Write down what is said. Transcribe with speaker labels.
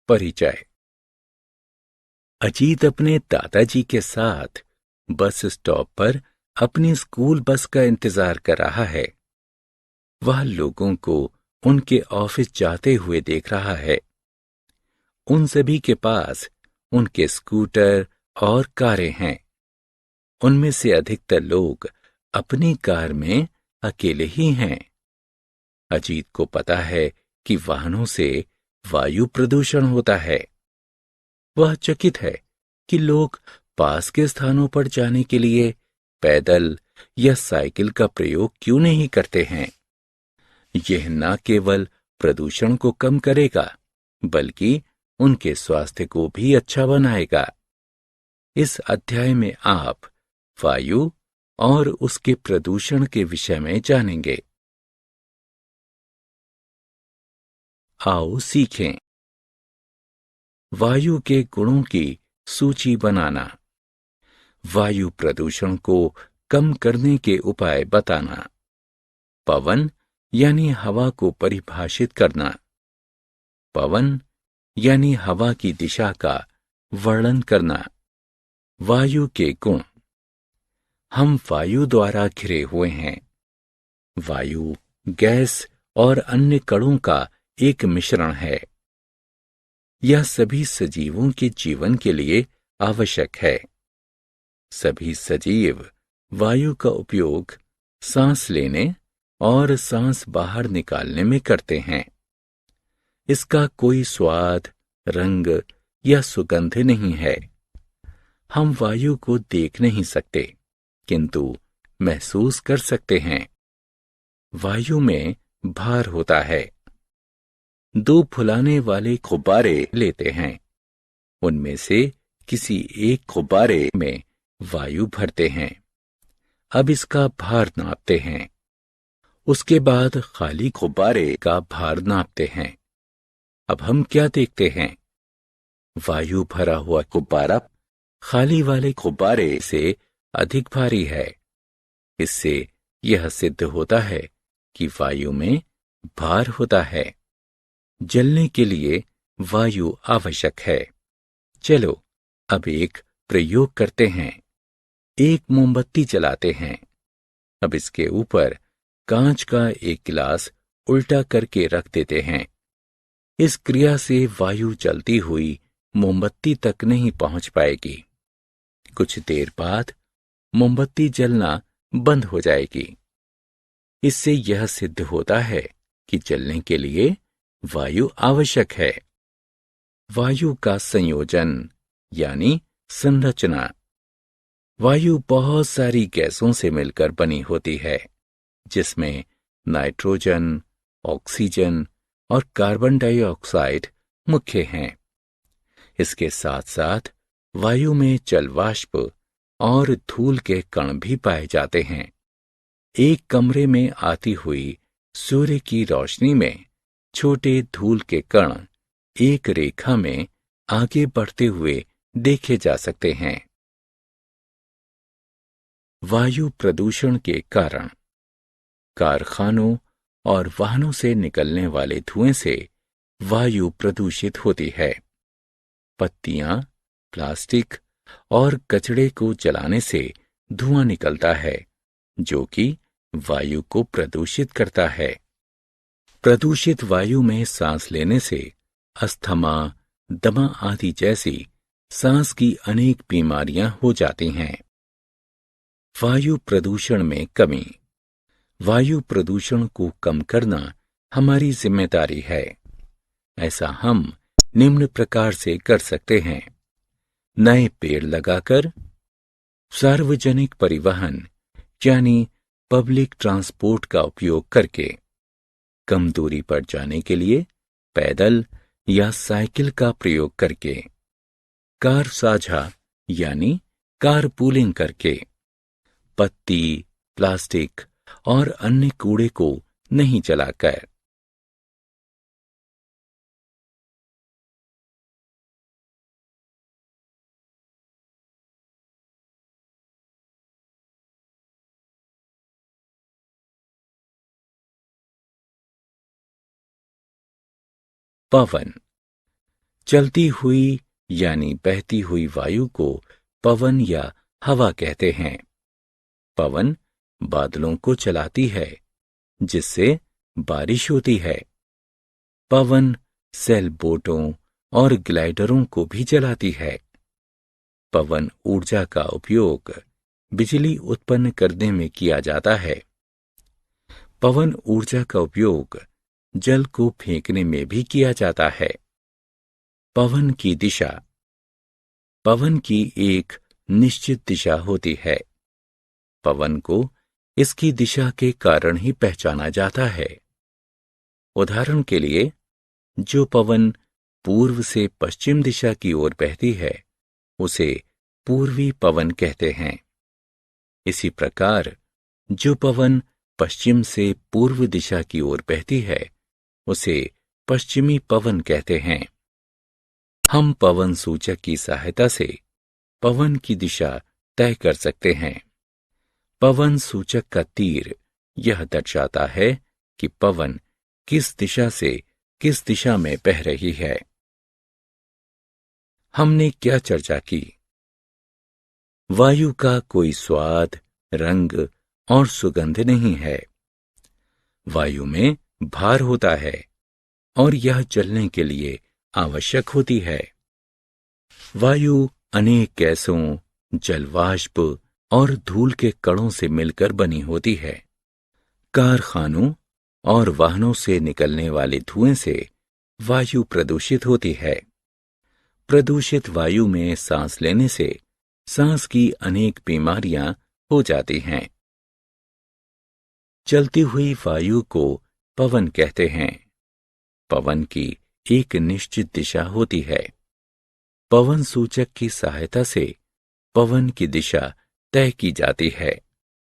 Speaker 1: परिचय। अजीत अपने दादाजी के साथ बस स्टॉप पर अपनी स्कूल बस का इंतजार कर रहा है। वह लोगों को उनके ऑफिस जाते हुए देख रहा है। उन सभी के पास उनके स्कूटर और कारें हैं। उनमें से अधिकतर लोग अपनी कार में अकेले ही हैं। अजीत को पता है कि वाहनों से वायु प्रदूषण होता है। वह चकित है कि लोग पास के स्थानों पर जाने के लिए पैदल या साइकिल का प्रयोग क्यों नहीं करते हैं। यह न केवल प्रदूषण को कम करेगा, बल्कि उनके स्वास्थ्य को भी अच्छा बनाएगा। इस अध्याय में आप वायु और उसके प्रदूषण के विषय में जानेंगे। आओ सीखें। वायु के गुणों की सूची बनाना। वायु प्रदूषण को कम करने के उपाय बताना। पवन यानी हवा को परिभाषित करना। पवन यानी हवा की दिशा का वर्णन करना। वायु के गुण। हम वायु द्वारा घिरे हुए हैं। वायु गैस और अन्य कणों का एक मिश्रण है। यह सभी सजीवों के जीवन के लिए आवश्यक है। सभी सजीव वायु का उपयोग सांस लेने और सांस बाहर निकालने में करते हैं। इसका कोई स्वाद, रंग या सुगंध नहीं है। हम वायु को देख नहीं सकते, किंतु महसूस कर सकते हैं। वायु में भार होता है। दो फुलाने वाले गुब्बारे लेते हैं। उनमें से किसी एक गुब्बारे में वायु भरते हैं। अब इसका भार नापते हैं। उसके बाद खाली गुब्बारे का भार नापते हैं। अब हम क्या देखते हैं? वायु भरा हुआ गुब्बारा खाली वाले गुब्बारे से अधिक भारी है। इससे यह सिद्ध होता है कि वायु में भार होता है। जलने के लिए वायु आवश्यक है। चलो अब एक प्रयोग करते हैं। एक मोमबत्ती जलाते हैं। अब इसके ऊपर कांच का एक गिलास उल्टा करके रख देते हैं। इस क्रिया से वायु जलती हुई मोमबत्ती तक नहीं पहुंच पाएगी। कुछ देर बाद मोमबत्ती जलना बंद हो जाएगी। इससे यह सिद्ध होता है कि जलने के लिए वायु आवश्यक है। वायु का संयोजन यानी संरचना। वायु बहुत सारी गैसों से मिलकर बनी होती है, जिसमें नाइट्रोजन, ऑक्सीजन और कार्बन डाइऑक्साइड मुख्य हैं। इसके साथ साथ वायु में जल वाष्प और धूल के कण भी पाए जाते हैं। एक कमरे में आती हुई सूर्य की रोशनी में छोटे धूल के कण एक रेखा में आगे बढ़ते हुए देखे जा सकते हैं। वायु प्रदूषण के कारण। कारखानों और वाहनों से निकलने वाले धुएं से वायु प्रदूषित होती है। पत्तियां, प्लास्टिक और कचड़े को जलाने से धुआं निकलता है, जो कि वायु को प्रदूषित करता है। प्रदूषित वायु में सांस लेने से अस्थमा, दमा आदि जैसी सांस की अनेक बीमारियां हो जाती हैं। वायु प्रदूषण में कमी। वायु प्रदूषण को कम करना हमारी जिम्मेदारी है। ऐसा हम निम्न प्रकार से कर सकते हैं। नए पेड़ लगाकर, सार्वजनिक परिवहन यानी पब्लिक ट्रांसपोर्ट का उपयोग करके, कम दूरी पर जाने के लिए पैदल या साइकिल का प्रयोग करके, कार साझा यानी कारपूलिंग करके, पत्ती, प्लास्टिक और अन्य कूड़े को नहीं जलाकर। पवन। चलती हुई यानी बहती हुई वायु को पवन या हवा कहते हैं। पवन बादलों को चलाती है, जिससे बारिश होती है। पवन सेल बोटों और ग्लाइडरों को भी चलाती है। पवन ऊर्जा का उपयोग बिजली उत्पन्न करने में किया जाता है। पवन ऊर्जा का उपयोग जल को फेंकने में भी किया जाता है। पवन की दिशा। पवन की एक निश्चित दिशा होती है। पवन को इसकी दिशा के कारण ही पहचाना जाता है। उदाहरण के लिए, जो पवन पूर्व से पश्चिम दिशा की ओर बहती है, उसे पूर्वी पवन कहते हैं। इसी प्रकार जो पवन पश्चिम से पूर्व दिशा की ओर बहती है, उसे पश्चिमी पवन कहते हैं। हम पवन सूचक की सहायता से पवन की दिशा तय कर सकते हैं। पवन सूचक का तीर यह दर्शाता है कि पवन किस दिशा से किस दिशा में बह रही है। हमने क्या चर्चा की? वायु का कोई स्वाद, रंग और सुगंध नहीं है। वायु में भार होता है और यह चलने के लिए आवश्यक होती है। वायु अनेक गैसों, जलवाष्प और धूल के कणों से मिलकर बनी होती है। कारखानों और वाहनों से निकलने वाले धुएं से वायु प्रदूषित होती है। प्रदूषित वायु में सांस लेने से सांस की अनेक बीमारियां हो जाती हैं। चलती हुई वायु को पवन कहते हैं। पवन की एक निश्चित दिशा होती है। पवन सूचक की सहायता से पवन की दिशा तय की जाती है।